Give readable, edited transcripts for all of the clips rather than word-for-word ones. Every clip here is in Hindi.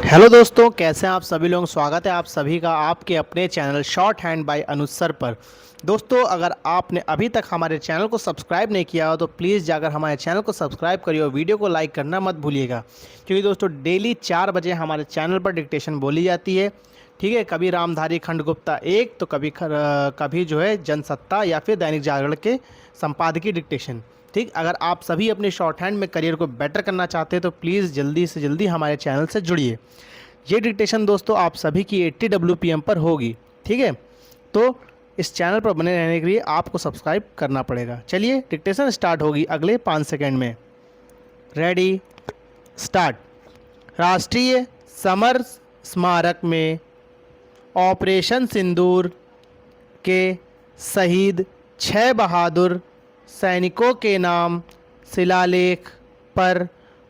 हेलो दोस्तों, कैसे हैं आप सभी लोग। स्वागत है आप सभी का आपके अपने चैनल शॉर्ट हैंड बाय अनुज सर पर। दोस्तों, अगर आपने अभी तक हमारे चैनल को सब्सक्राइब नहीं किया हो तो प्लीज़ जाकर हमारे चैनल को सब्सक्राइब करिए और वीडियो को लाइक करना मत भूलिएगा, क्योंकि दोस्तों डेली 4 बजे हमारे चैनल पर डिक्टेशन बोली जाती है। ठीक है, कभी रामधारी खंडगुप्ता एक तो कभी जो है जनसत्ता या फिर दैनिक जागरण के संपादकीय डिक्टेशन। ठीक, अगर आप सभी अपने शॉर्ट हैंड में करियर को बेटर करना चाहते हैं तो प्लीज़ जल्दी से जल्दी हमारे चैनल से जुड़िए। ये डिक्टेशन दोस्तों आप सभी की 80 WPM पर होगी। ठीक है, तो इस चैनल पर बने रहने के लिए आपको सब्सक्राइब करना पड़ेगा। चलिए, डिक्टेशन स्टार्ट होगी अगले 5 सेकंड में। Ready, start. राष्ट्रीय समर स्मारक में ऑपरेशन सिंदूर के शहीद 6 बहादुर सैनिकों के नाम शिलालेख पर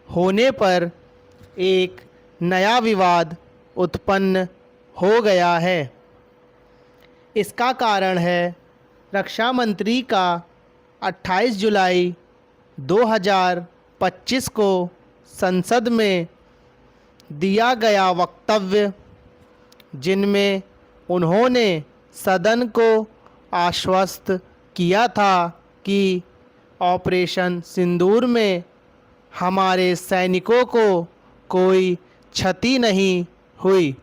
होने पर एक नया विवाद उत्पन्न हो गया है। इसका कारण है रक्षा मंत्री का 28 जुलाई 2025 को संसद में दिया गया वक्तव्य, जिनमें उन्होंने सदन को आश्वस्त किया था कि ऑपरेशन सिंदूर में हमारे सैनिकों को कोई क्षति नहीं हुई।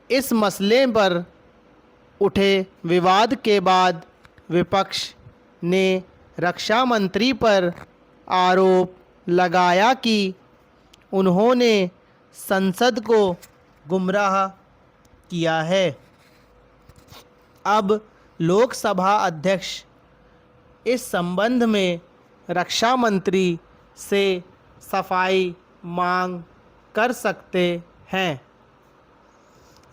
इस मसले पर उठे विवाद के बाद विपक्ष ने रक्षा मंत्री पर आरोप लगाया कि उन्होंने संसद को गुमराह किया है। अब लोकसभा अध्यक्ष इस संबंध में रक्षा मंत्री से सफाई मांग कर सकते हैं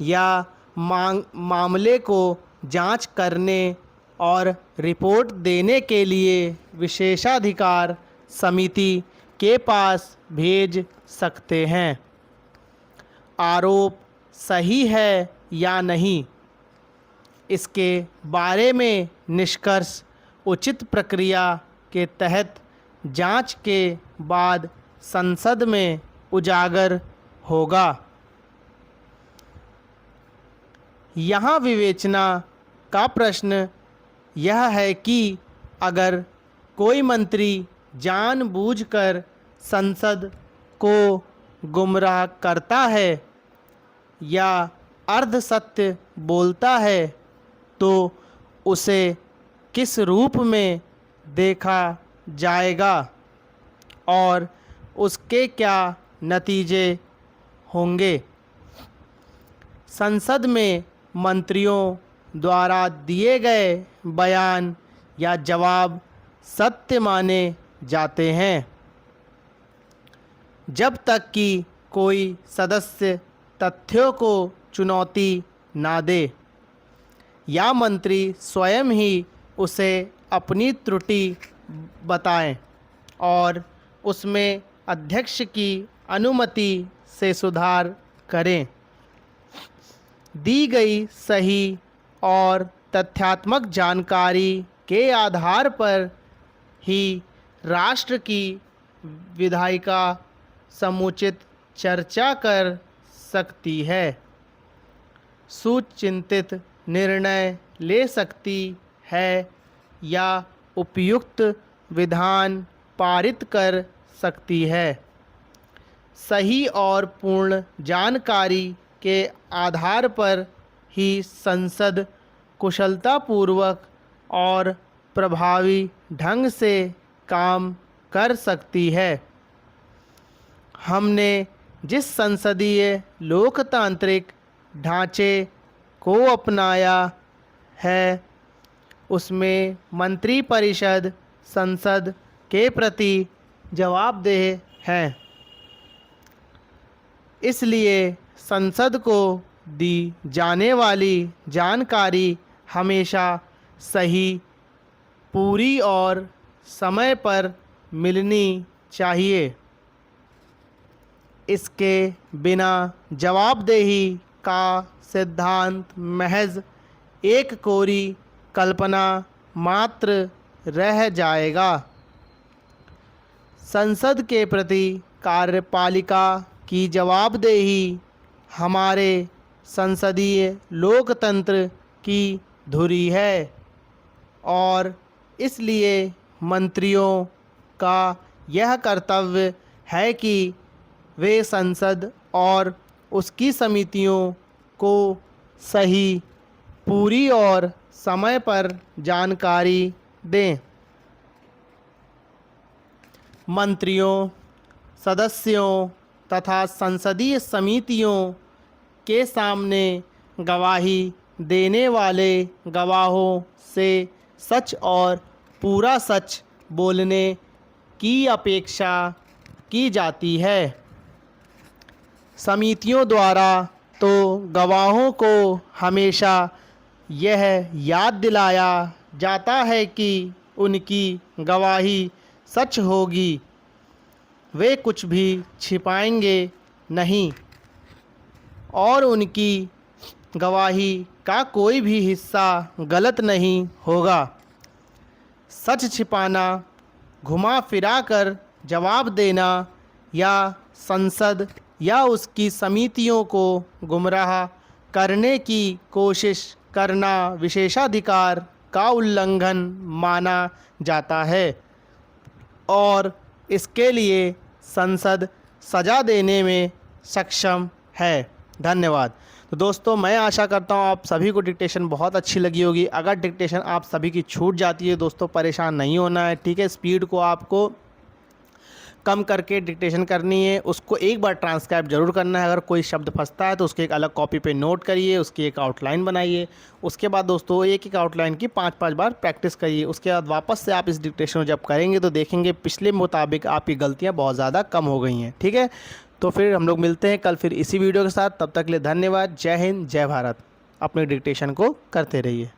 या मामले को जांच करने और रिपोर्ट देने के लिए विशेषाधिकार समिति के पास भेज सकते हैं। आरोप सही है या नहीं, इसके बारे में निष्कर्ष उचित प्रक्रिया के तहत जांच के बाद संसद में उजागर होगा। यहाँ विवेचना का प्रश्न यह है कि अगर कोई मंत्री जानबूझकर संसद को गुमराह करता है या अर्ध सत्य बोलता है तो उसे किस रूप में देखा जाएगा और उसके क्या नतीजे होंगे। संसद में मंत्रियों द्वारा दिए गए बयान या जवाब सत्य माने जाते हैं जब तक कि कोई सदस्य तथ्यों को चुनौती ना दे या मंत्री स्वयं ही उसे अपनी त्रुटि बताएं और उसमें अध्यक्ष की अनुमति से सुधार करें। दी गई सही और तथ्यात्मक जानकारी के आधार पर ही राष्ट्र की विधायिका समुचित चर्चा कर सकती है, सुचिंतित निर्णय ले सकती है या उपयुक्त विधान पारित कर सकती है। सही और पूर्ण जानकारी के आधार पर ही संसद कुशलतापूर्वक और प्रभावी ढंग से काम कर सकती है। हमने जिस संसदीय लोकतांत्रिक ढांचे को अपनाया है उसमें मंत्रिपरिषद संसद के प्रति जवाबदेह है। इसलिए संसद को दी जाने वाली जानकारी हमेशा सही, पूरी और समय पर मिलनी चाहिए। इसके बिना जवाबदेही का सिद्धांत महज एक कोरी कल्पना मात्र रह जाएगा। संसद के प्रति कार्यपालिका की जवाबदेही हमारे संसदीय लोकतंत्र की धुरी है और इसलिए मंत्रियों का यह कर्तव्य है कि वे संसद और उसकी समितियों को सही, पूरी और समय पर जानकारी दें। मंत्रियों, सदस्यों तथा संसदीय समितियों के सामने गवाही देने वाले गवाहों से सच और पूरा सच बोलने की अपेक्षा की जाती है। समितियों द्वारा तो गवाहों को हमेशा यह याद दिलाया जाता है कि उनकी गवाही सच होगी, वे कुछ भी छिपाएंगे नहीं और उनकी गवाही का कोई भी हिस्सा गलत नहीं होगा। सच छिपाना, घुमा फिरा कर जवाब देना या संसद या उसकी समितियों को गुमराह करने की कोशिश करना विशेषाधिकार का उल्लंघन माना जाता है और इसके लिए संसद सज़ा देने में सक्षम है। धन्यवाद। तो दोस्तों, मैं आशा करता हूँ आप सभी को डिक्टेशन बहुत अच्छी लगी होगी। अगर डिक्टेशन आप सभी की छूट जाती है दोस्तों, परेशान नहीं होना है, ठीक है। स्पीड को आपको कम करके डिक्टेशन करनी है, उसको एक बार ट्रांसक्राइब जरूर करना है। अगर कोई शब्द फंसता है तो उसके एक अलग कॉपी पे नोट करिए, उसकी एक आउटलाइन बनाइए। उसके बाद दोस्तों एक एक आउटलाइन की 5-5 बार प्रैक्टिस करिए। उसके बाद वापस से आप इस डिक्टेशन को जब करेंगे तो देखेंगे पिछले मुताबिक आपकी गलतियाँ बहुत ज़्यादा कम हो गई हैं, ठीक है। तो फिर हम लोग मिलते हैं कल फिर इसी वीडियो के साथ। तब तक के लिए धन्यवाद। जय हिंद, जय भारत। अपने डिक्टेशन को करते रहिए।